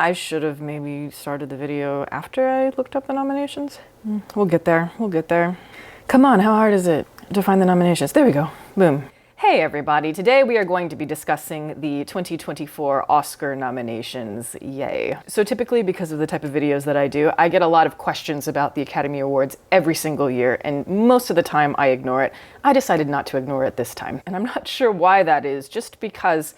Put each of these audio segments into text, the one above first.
I should have maybe started the video after I looked up the nominations. We'll get there, we'll get there. Come on, how hard is it to find the nominations? There we go, boom. Hey everybody, today we are going to be discussing the 2024 Oscar nominations, yay. So typically, because of the type of videos that I do, I get a lot of questions about the Academy Awards every single year, and most of the time I ignore it. I decided not to ignore it this time, and I'm not sure why that is, just because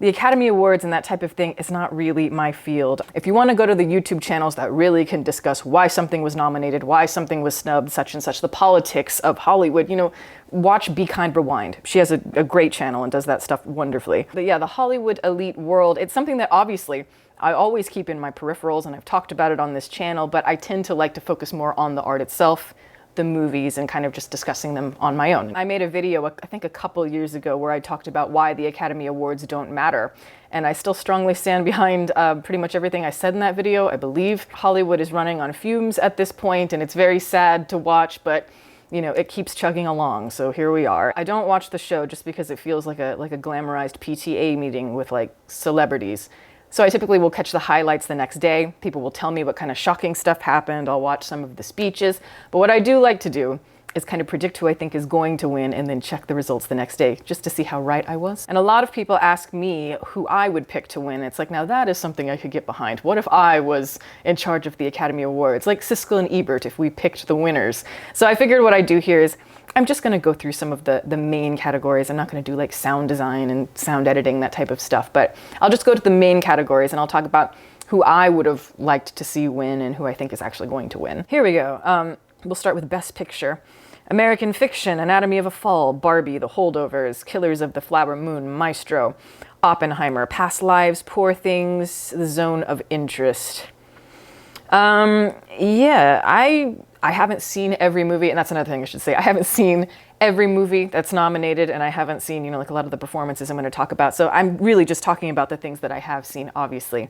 the Academy Awards and that type of thing is not really my field. If you want to go to the YouTube channels that really can discuss why something was nominated, why something was snubbed, such and such, the politics of Hollywood, you know, watch Be Kind Rewind. She has a great channel and does that stuff wonderfully. But yeah, the Hollywood elite world, it's something that obviously I always keep in my peripherals, and I've talked about it on this channel, but I tend to like to focus more on the art itself, the movies, and kind of just discussing them on my own. I made a video, I think a couple years ago, where I talked about why the Academy Awards don't matter. And I still strongly stand behind pretty much everything I said in that video. I believe Hollywood is running on fumes at this point, and it's very sad to watch, but you know, it keeps chugging along, so here we are. I don't watch the show just because it feels like a glamorized PTA meeting with like celebrities. So I typically will catch the highlights the next day. People will tell me what kind of shocking stuff happened. I'll watch some of the speeches. But what I do like to do is kind of predict who I think is going to win and then check the results the next day just to see how right I was. And a lot of people ask me who I would pick to win. It's like, now that is something I could get behind. What if I was in charge of the Academy Awards? Like Siskel and Ebert, if we picked the winners. So I figured what I'd do here is I'm just gonna go through some of the main categories. I'm not gonna do like sound design and sound editing, that type of stuff, but I'll just go to the main categories and I'll talk about who I would have liked to see win and who I think is actually going to win. Here we go. We'll start with Best Picture. American Fiction, Anatomy of a Fall, Barbie, The Holdovers, Killers of the Flower Moon, Maestro, Oppenheimer, Past Lives, Poor Things, The Zone of Interest. Yeah, I haven't seen every movie, and that's another thing I should say. I haven't seen every movie that's nominated, and I haven't seen, you know, like a lot of the performances I'm going to talk about. So I'm really just talking about the things that I have seen, obviously.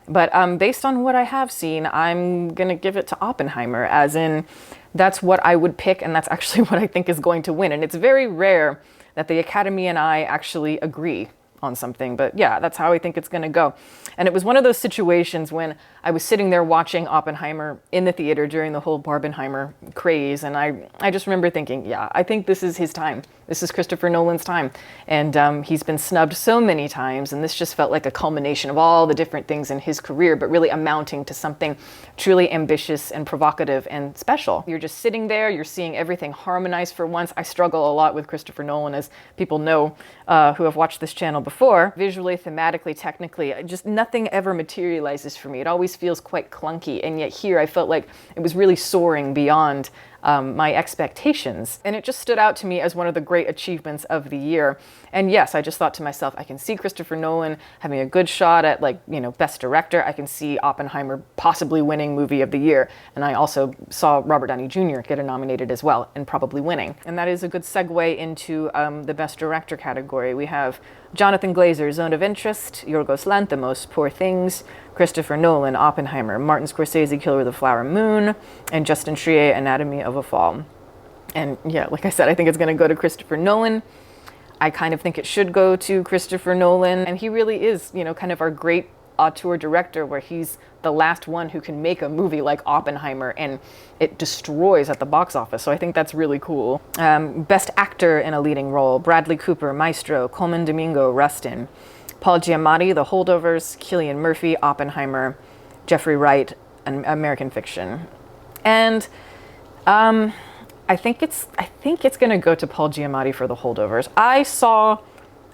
But based on what I have seen, I'm going to give it to Oppenheimer, as in that's what I would pick, and that's actually what I think is going to win. And it's very rare that the Academy and I actually agree on something, but yeah, that's how I think it's gonna go. And it was one of those situations when I was sitting there watching Oppenheimer in the theater during the whole Barbenheimer craze, and I just remember thinking, yeah, I think this is his time. This is Christopher Nolan's time. And he's been snubbed so many times, and this just felt like a culmination of all the different things in his career, but really amounting to something truly ambitious and provocative and special. You're just sitting there, you're seeing everything harmonized for once. I struggle a lot with Christopher Nolan, as people know who have watched this channel before. Visually, thematically, technically, just nothing ever materializes for me. It always feels quite clunky, and yet here I felt like it was really soaring beyond my expectations. And it just stood out to me as one of the great achievements of the year. And yes, I just thought to myself, I can see Christopher Nolan having a good shot at, like, you know, Best Director. I can see Oppenheimer possibly winning Movie of the Year. And I also saw Robert Downey Jr. get nominated as well, and probably winning. And that is a good segue into the Best Director category. We have Jonathan Glazer, Zone of Interest, Yorgos Lanthimos, Poor Things, Christopher Nolan, Oppenheimer, Martin Scorsese, Killer of the Flower Moon, and Justin Triet, Anatomy of a Fall. And yeah, like I said, I think it's going to go to Christopher Nolan. I kind of think it should go to Christopher Nolan, and he really is, you know, kind of our great auteur director, where he's the last one who can make a movie like Oppenheimer and it destroys at the box office. So I think that's really cool. Best Actor in a Leading Role, Bradley Cooper, Maestro, Colman Domingo, Rustin, Paul Giamatti, The Holdovers, Cillian Murphy, Oppenheimer, Jeffrey Wright, and American Fiction. And I think it's gonna go to Paul Giamatti for The Holdovers. I saw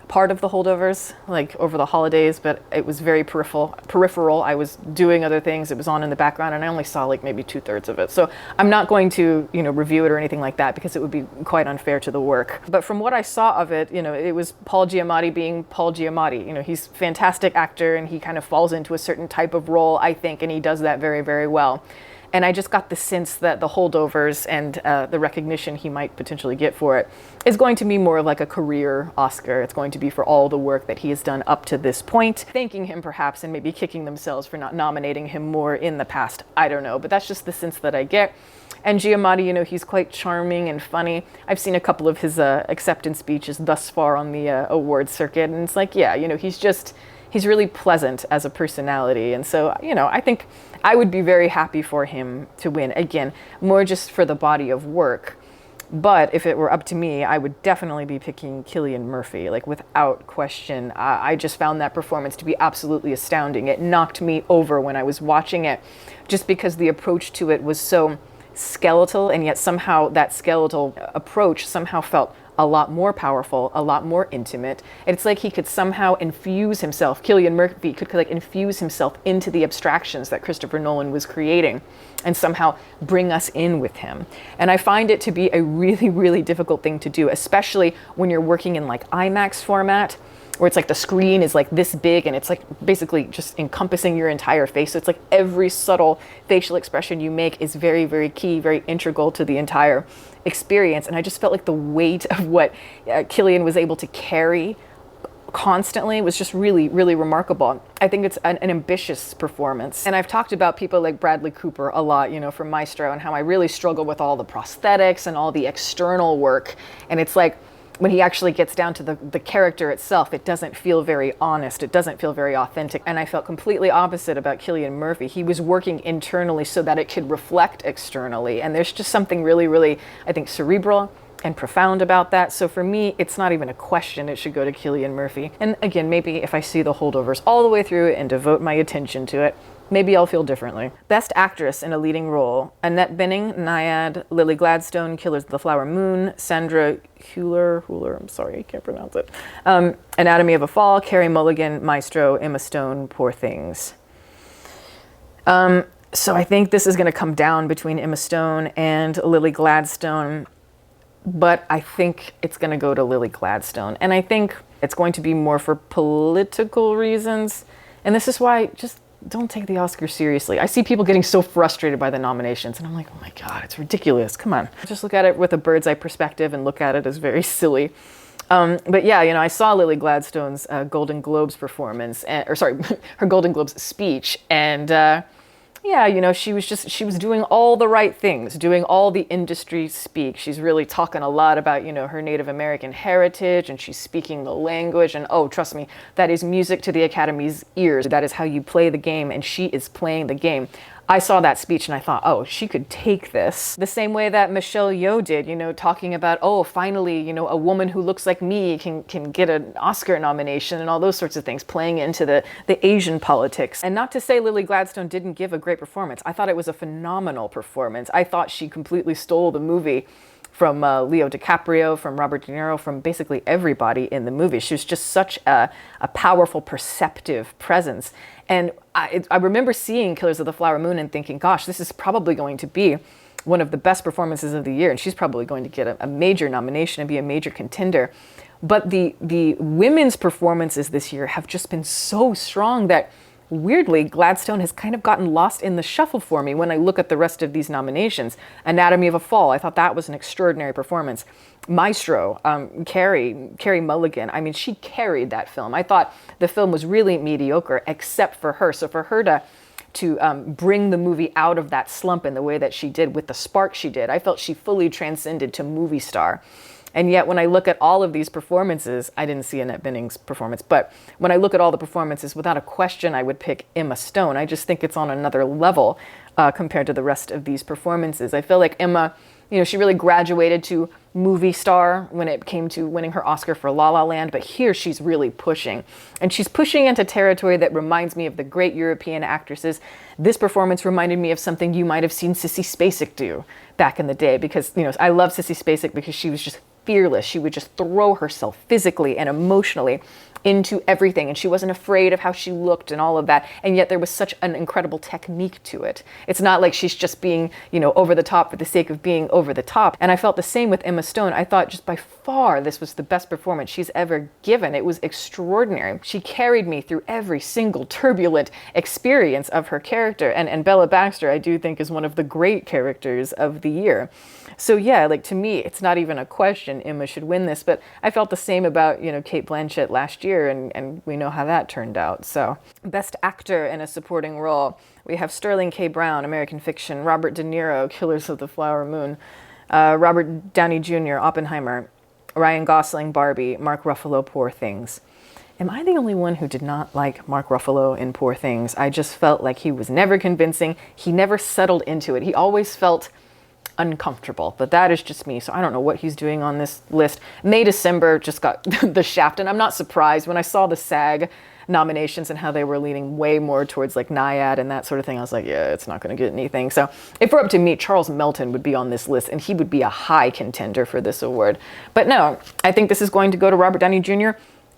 part of The Holdovers like over the holidays, but it was very peripheral. I was doing other things. It was on in the background, and I only saw like maybe 2/3 of it. So I'm not going to, you know, review it or anything like that, because it would be quite unfair to the work. But from what I saw of it, you know, it was Paul Giamatti being Paul Giamatti. You know, he's a fantastic actor, and he kind of falls into a certain type of role, I think, and he does that very, very well. And I just got the sense that The Holdovers and the recognition he might potentially get for it is going to be more of like a career Oscar. It's going to be for all the work that he has done up to this point, thanking him perhaps, and maybe kicking themselves for not nominating him more in the past. I don't know, but that's just the sense that I get. And Giamatti, you know, he's quite charming and funny. I've seen a couple of his acceptance speeches thus far on the awards circuit, and it's like, yeah, you know, he's he's really pleasant as a personality. And so, I think I would be very happy for him to win. Again, more just for the body of work. But if it were up to me, I would definitely be picking Cillian Murphy, like without question. I just found that performance to be absolutely astounding. It knocked me over when I was watching it, just because the approach to it was so skeletal, and yet somehow that skeletal approach somehow felt a lot more powerful, a lot more intimate. It's like he could somehow infuse himself, Cillian Murphy could like infuse himself into the abstractions that Christopher Nolan was creating and somehow bring us in with him. And I find it to be a really, really difficult thing to do, especially when you're working in like IMAX format, where it's like the screen is like this big and it's like basically just encompassing your entire face. So it's like every subtle facial expression you make is very, very key, very integral to the entire experience. And I just felt like the weight of what Cillian was able to carry constantly was just really, really remarkable. I think it's an ambitious performance. And I've talked about people like Bradley Cooper a lot, from Maestro, and how I really struggle with all the prosthetics and all the external work. And it's like, when he actually gets down to the character itself, it doesn't feel very honest. It doesn't feel very authentic. And I felt completely opposite about Cillian Murphy. He was working internally so that it could reflect externally. And there's just something really, really, I think, cerebral and profound about that. So for me, it's not even a question. It should go to Cillian Murphy. And again, maybe if I see the holdovers all the way through and devote my attention to it, maybe I'll feel differently. Best Actress in a Leading Role: Annette Bening, Nyad; Lily Gladstone, Killers of the Flower Moon; Sandra Hüller, I'm sorry, I can't pronounce it. Anatomy of a Fall; Carey Mulligan, Maestro; Emma Stone, Poor Things. So I think this is going to come down between Emma Stone and Lily Gladstone, but I think it's going to go to Lily Gladstone. And I think it's going to be more for political reasons. And this is why just don't take the Oscars seriously. I see people getting so frustrated by the nominations, and I'm like, oh my God, it's ridiculous. Come on. Just look at it with a bird's eye perspective and look at it as very silly. But yeah, I saw Lily Gladstone's Golden Globes performance, her Golden Globes speech, and yeah, she was doing all the right things, doing all the industry speak. She's really talking a lot about, her Native American heritage, and she's speaking the language. And oh, trust me, that is music to the Academy's ears. That is how you play the game, and she is playing the game. I saw that speech and I thought, oh, she could take this. The same way that Michelle Yeoh did, talking about, oh, finally, a woman who looks like me can get an Oscar nomination and all those sorts of things, playing into the Asian politics. And not to say Lily Gladstone didn't give a great performance. I thought it was a phenomenal performance. I thought she completely stole the movie from Leo DiCaprio, from Robert De Niro, from basically everybody in the movie. She was just such a powerful, perceptive presence. And I remember seeing Killers of the Flower Moon and thinking, gosh, this is probably going to be one of the best performances of the year, and she's probably going to get a major nomination and be a major contender. But the women's performances this year have just been so strong that, weirdly, Gladstone has kind of gotten lost in the shuffle for me when I look at the rest of these nominations. Anatomy of a Fall, I thought that was an extraordinary performance. Maestro, Carey Mulligan, I mean, she carried that film. I thought the film was really mediocre except for her. So for her to bring the movie out of that slump in the way that she did, with the spark she did, I felt she fully transcended to movie star. And yet when I look at all of these performances, I didn't see Annette Bening's performance, but when I look at all the performances, without a question, I would pick Emma Stone. I just think it's on another level compared to the rest of these performances. I feel like Emma, she really graduated to movie star when it came to winning her Oscar for La La Land, but here she's really pushing. And she's pushing into territory that reminds me of the great European actresses. This performance reminded me of something you might have seen Sissy Spacek do back in the day, because, I love Sissy Spacek because she was just fearless. She would just throw herself physically and emotionally into everything, and she wasn't afraid of how she looked and all of that, and yet there was such an incredible technique to it. It's not like she's just being, over the top for the sake of being over the top. And I felt the same with Emma Stone. I thought just by far this was the best performance she's ever given. It was extraordinary. She carried me through every single turbulent experience of her character, and Bella Baxter, I do think, is one of the great characters of the year. So yeah, to me, it's not even a question Emma should win this, but I felt the same about, Cate Blanchett last year, and we know how that turned out. So Best Actor in a Supporting Role, we have Sterling K. Brown, American Fiction; Robert De Niro, Killers of the Flower Moon; Robert Downey Jr., Oppenheimer; Ryan Gosling, Barbie; Mark Ruffalo, Poor Things. Am I the only one who did not like Mark Ruffalo in Poor Things? I just felt like he was never convincing. He never settled into it. He always felt uncomfortable, but that is just me. So I don't know what he's doing on this list. May December just got the shaft, and I'm not surprised. When I saw the SAG nominations and how they were leaning way more towards like Naiad and that sort of thing, I was like, yeah, it's not going to get anything. So if we're up to me, Charles Melton would be on this list, and he would be a high contender for this award. But no, I think this is going to go to Robert Downey Jr.,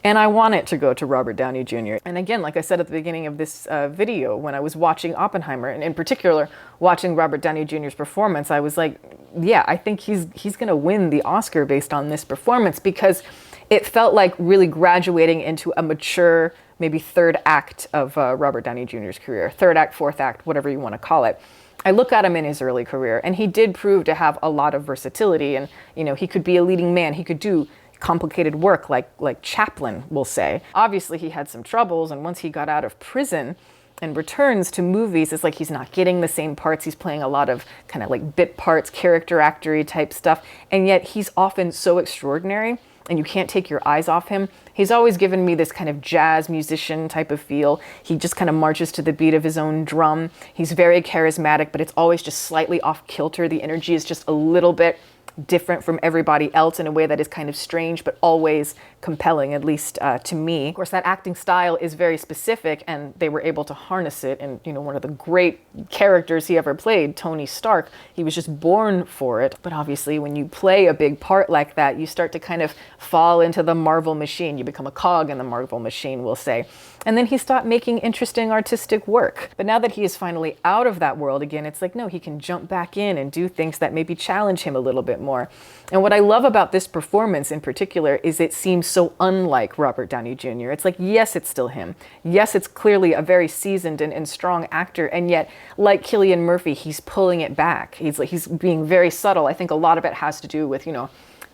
and I want it to go to Robert Downey Jr. And again, like I said at the beginning of this video, when I was watching Oppenheimer, and in particular watching Robert Downey Jr.'s performance, I was like, yeah, I think he's going to win the Oscar based on this performance, because it felt like really graduating into a mature, maybe third act of Robert Downey Jr.'s career. Third act, fourth act, whatever you want to call it. I look at him in his early career, and he did prove to have a lot of versatility, and he could be a leading man. He could do complicated work like Chaplin will say. Obviously he had some troubles, and once he got out of prison and returns to movies, it's like he's not getting the same parts. He's playing a lot of kind of like bit parts, character actory type stuff, and yet he's often so extraordinary and you can't take your eyes off him. He's always given me this kind of jazz musician type of feel. He just kind of marches to the beat of his own drum. He's very charismatic, but it's always just slightly off kilter. The energy is just a little bit different from everybody else in a way that is kind of strange, but always compelling, at least to me. Of course, that acting style is very specific, and they were able to harness it. And one of the great characters he ever played, Tony Stark, he was just born for it. But obviously, when you play a big part like that, you start to kind of fall into the Marvel machine. You become a cog in the Marvel machine, we'll say. And then he stopped making interesting artistic work. But now that he is finally out of that world again, it's like, no, he can jump back in and do things that maybe challenge him a little bit more. And what I love about this performance in particular is it seems so unlike Robert Downey Jr. It's like, yes, it's still him. Yes, it's clearly a very seasoned and strong actor. And yet, like Cillian Murphy, he's pulling it back. He's being very subtle. I think a lot of it has to do with,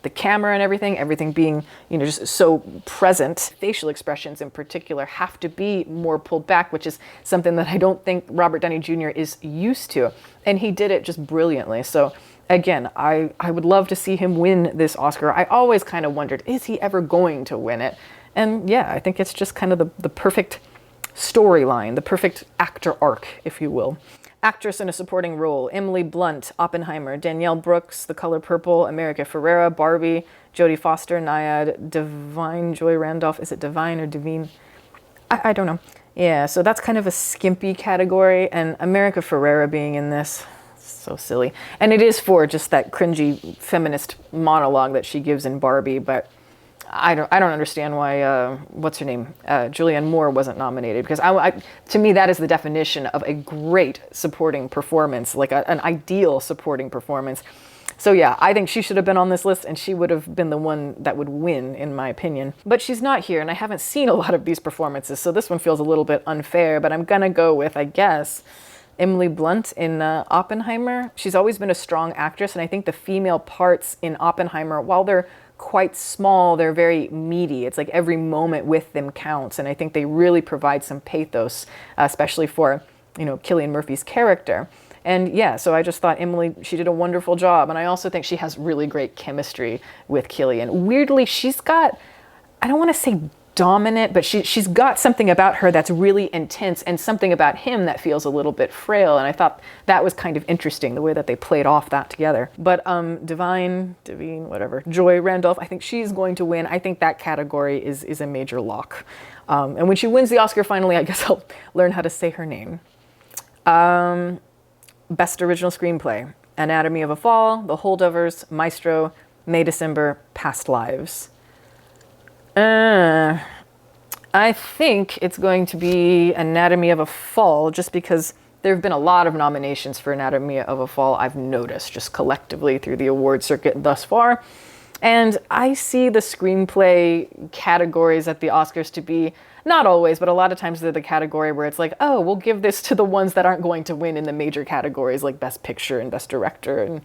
the camera and everything being, just so present. Facial expressions in particular have to be more pulled back, which is something that I don't think Robert Downey Jr. is used to. And he did it just brilliantly. So again, I would love to see him win this Oscar. I always kind of wondered, is he ever going to win it? And yeah, I think it's just kind of the perfect storyline, the perfect actor arc, if you will. Actress in a supporting role: Emily Blunt, Oppenheimer; Danielle Brooks, The Color Purple; America Ferrera, Barbie; Jodie Foster, Naiad; Divine Joy Randolph. Is it Divine or Divine? I don't know. Yeah, so that's kind of a skimpy category, and America Ferrera being in this, so silly. And it is for just that cringy feminist monologue that she gives in Barbie, but I don't understand why, what's her name? Julianne Moore wasn't nominated, because to me, that is the definition of a great supporting performance, like an ideal supporting performance. So yeah, I think she should have been on this list, and she would have been the one that would win, in my opinion. But she's not here, and I haven't seen a lot of these performances, so this one feels a little bit unfair, but I'm gonna go with, I guess, Emily Blunt in Oppenheimer. She's always been a strong actress, and I think the female parts in Oppenheimer, while they're quite small, they're very meaty. It's like every moment with them counts, and I think they really provide some pathos, especially for, Cillian Murphy's character. And yeah, so I just thought Emily, she did a wonderful job, and I also think she has really great chemistry with Cillian. Weirdly, she's got, I don't want to say dominant, but she's got something about her that's really intense, and something about him that feels a little bit frail, and I thought that was kind of interesting, the way that they played off that together. But Divine, whatever, Joy Randolph, I think she's going to win. I think that category is a major lock. And when she wins the Oscar finally, I guess I'll learn how to say her name. Best Original Screenplay: Anatomy of a Fall, The Holdovers, Maestro, May December, Past Lives. I think it's going to be Anatomy of a Fall, just because there have been a lot of nominations for Anatomy of a Fall, I've noticed, just collectively through the award circuit thus far. And I see the screenplay categories at the Oscars to be, not always, but a lot of times they're the category where it's like, oh, we'll give this to the ones that aren't going to win in the major categories like Best Picture and Best Director and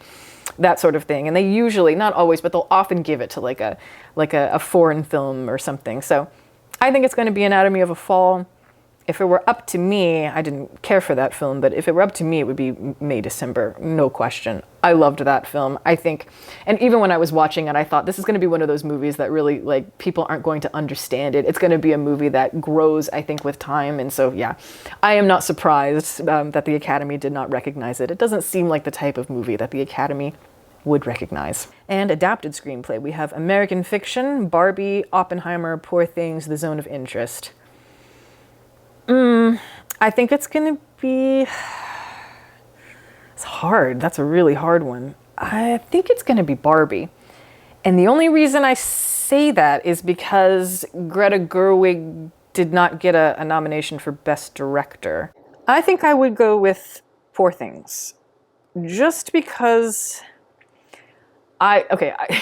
that sort of thing. And they usually, not always, but they'll often give it to like a foreign film or something. So I think it's going to be Anatomy of a Fall. If it were up to me, I didn't care for that film, but if it were up to me, it would be May, December, no question. I loved that film. I think, and even when I was watching it, I thought this is going to be one of those movies that really, like, people aren't going to understand it. It's going to be a movie that grows, I think, with time. And so, yeah, I am not surprised that the Academy did not recognize it. It doesn't seem like the type of movie that the Academy would recognize. And adapted screenplay, we have American Fiction, Barbie, Oppenheimer, Poor Things, The Zone of Interest. I think it's gonna be, it's hard. That's a really hard one. I think it's gonna be Barbie. And the only reason I say that is because Greta Gerwig did not get a nomination for Best Director. I think I would go with Poor Things. Just because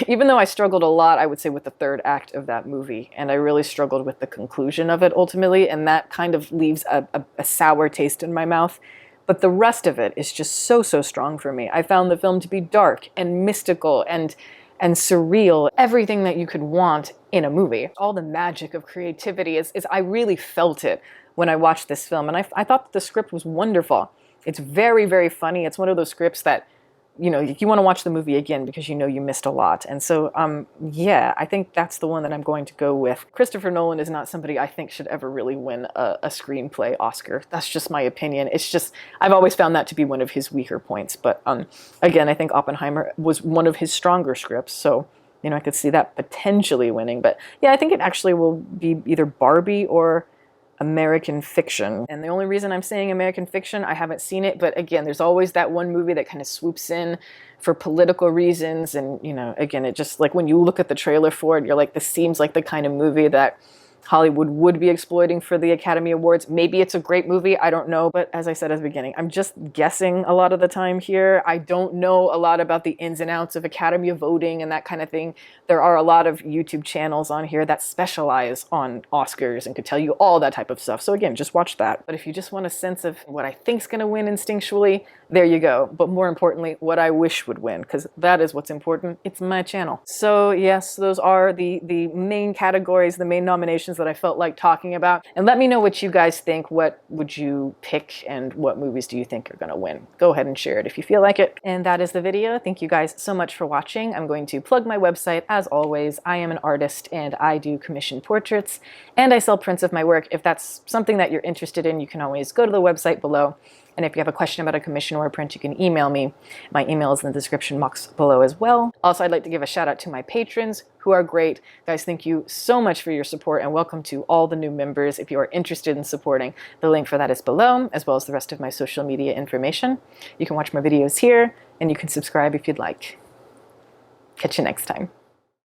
even though I struggled a lot, I would say, with the third act of that movie, and I really struggled with the conclusion of it ultimately, and that kind of leaves a sour taste in my mouth. But the rest of it is just so strong for me. I found the film to be dark and mystical and surreal, everything that you could want in a movie. All the magic of creativity is I really felt it when I watched this film, and I thought the script was wonderful. It's very funny. It's one of those scripts that, you know, you want to watch the movie again because you know you missed a lot. And so, yeah, I think that's the one that I'm going to go with. Christopher Nolan is not somebody I think should ever really win a screenplay Oscar. That's just my opinion. It's just, I've always found that to be one of his weaker points. But again, I think Oppenheimer was one of his stronger scripts. So, you know, I could see that potentially winning. But yeah, I think it actually will be either Barbie or American Fiction. And the only reason I'm saying American Fiction, I haven't seen it, but again, there's always that one movie that kind of swoops in for political reasons. And, you know, again, it just, like, when you look at the trailer for it, you're like, this seems like the kind of movie that Hollywood would be exploiting for the Academy Awards. Maybe it's a great movie, I don't know. But as I said at the beginning, I'm just guessing a lot of the time here. I don't know a lot about the ins and outs of Academy voting and that kind of thing. There are a lot of YouTube channels on here that specialize on Oscars and could tell you all that type of stuff. So again, just watch that. But if you just want a sense of what I think's gonna win instinctually, there you go. But more importantly, what I wish would win, because that is what's important. It's my channel. So yes, those are the main categories, the main nominations that I felt like talking about. And let me know what you guys think. What would you pick and what movies do you think are gonna win? Go ahead and share it if you feel like it. And that is the video. Thank you guys so much for watching. I'm going to plug my website. As always, I am an artist and I do commission portraits and I sell prints of my work. If that's something that you're interested in, you can always go to the website below. And if you have a question about a commission or a print, you can email me. My email is in the description box below as well. Also, I'd like to give a shout out to my patrons who are great. Guys, thank you so much for your support and welcome to all the new members. If you are interested in supporting, the link for that is below, as well as the rest of my social media information. You can watch my videos here and you can subscribe if you'd like. Catch you next time.